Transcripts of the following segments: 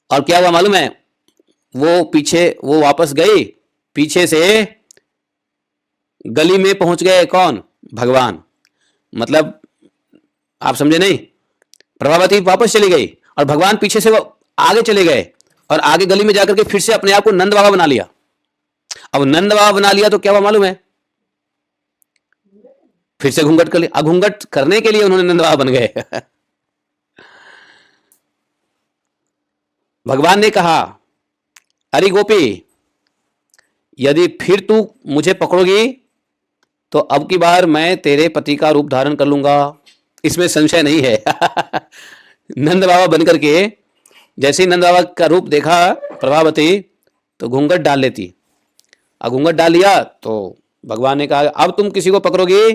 और क्या हुआ मालूम है, वो वापस गई, पीछे से गली में पहुंच गए कौन, भगवान। मतलब आप समझे नहीं, प्रभावती वापस चली गई और भगवान पीछे से वो आगे चले गए और आगे गली में जाकर के फिर से अपने आप को नंद बाबा बना लिया। अब नंद बाबा बना लिया तो क्या हुआ मालूम है, फिर से घूंघट कर लिया। घूंघट करने के लिए उन्होंने नंद बाबा बन गए। भगवान ने कहा, अरे गोपी, यदि फिर तू मुझे पकड़ोगी तो अब की बार मैं तेरे पति का रूप धारण कर लूंगा, इसमें संशय नहीं है। नंद बाबा बनकर के जैसे ही नंद बाबा का रूप देखा प्रभावती, तो घूंघट डाल लेती। अब घूंघट डाल लिया तो भगवान ने कहा, अब तुम किसी को पकड़ोगी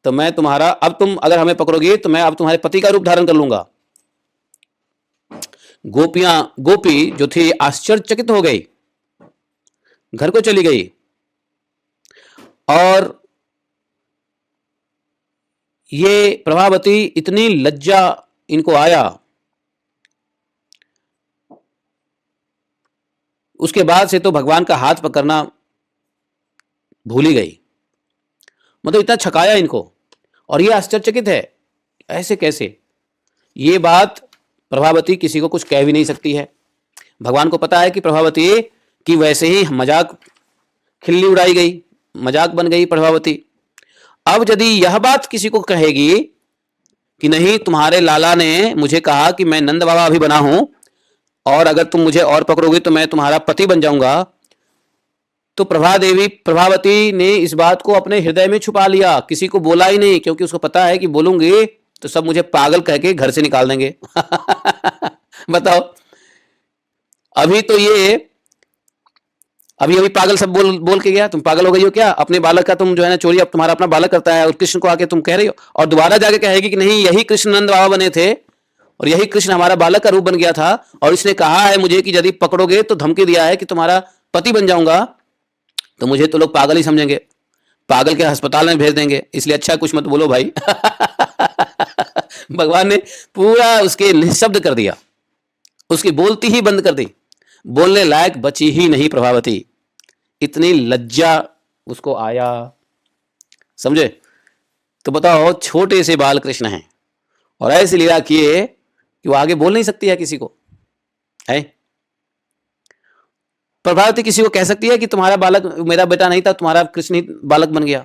तो मैं तुम्हारा, अब तुम अगर हमें पकड़ोगी तो मैं अब तुम्हारे पति का रूप धारण कर लूंगा। गोपी जो थी आश्चर्यचकित हो गई, घर को चली गई। और ये प्रभावती इतनी लज्जा इनको आया, उसके बाद से तो भगवान का हाथ पकड़ना भूल ही गई। मतलब इतना छकाया इनको, और ये आश्चर्यचकित है, ऐसे कैसे। ये बात प्रभावती किसी को कुछ कह भी नहीं सकती है। भगवान को पता है कि प्रभावती की वैसे ही मजाक खिल्ली उड़ाई गई, मजाक बन गई प्रभावती। अब यदि यह बात किसी को कहेगी कि नहीं, तुम्हारे लाला ने मुझे कहा कि मैं नंद बाबा अभी बना हूं और अगर तुम मुझे और पकड़ोगे तो मैं तुम्हारा पति बन जाऊंगा, तो प्रभावती ने इस बात को अपने हृदय में छुपा लिया, किसी को बोला ही नहीं, क्योंकि उसको पता है कि बोलूंगी तो सब मुझे पागल कह के घर से निकाल देंगे। बताओ, अभी तो ये अभी पागल सब बोल बोल के गया, तुम पागल हो गई हो क्या, अपने बालक का तुम जो है ना चोरी अब तुम्हारा अपना बालक करता है और कृष्ण को आके तुम कह रही हो, और दोबारा जाके कहेगी कि नहीं, यही कृष्ण नंद बाबा बने थे और यही कृष्ण हमारा बालक का रूप बन गया था और इसने कहा है मुझे कि यदि पकड़ोगे तो धमकी दिया है कि तुम्हारा पति बन जाऊंगा, तो मुझे तो लोग पागल ही समझेंगे, पागल के अस्पताल में भेज देंगे, इसलिए अच्छा कुछ मत बोलो भाई। भगवान ने पूरा उसके निशब्द कर दिया, उसकी बोलती ही बंद कर दी, बोलने लायक बची ही नहीं प्रभावती। इतनी लज्जा उसको आया, समझे। तो बताओ, छोटे से बाल कृष्ण हैं और ऐसी लीला किए कि वो आगे बोल नहीं सकती है किसी को, है। प्रभावती किसी को कह सकती है कि तुम्हारा बालक मेरा बेटा नहीं था, तुम्हारा कृष्ण ही बालक बन गया।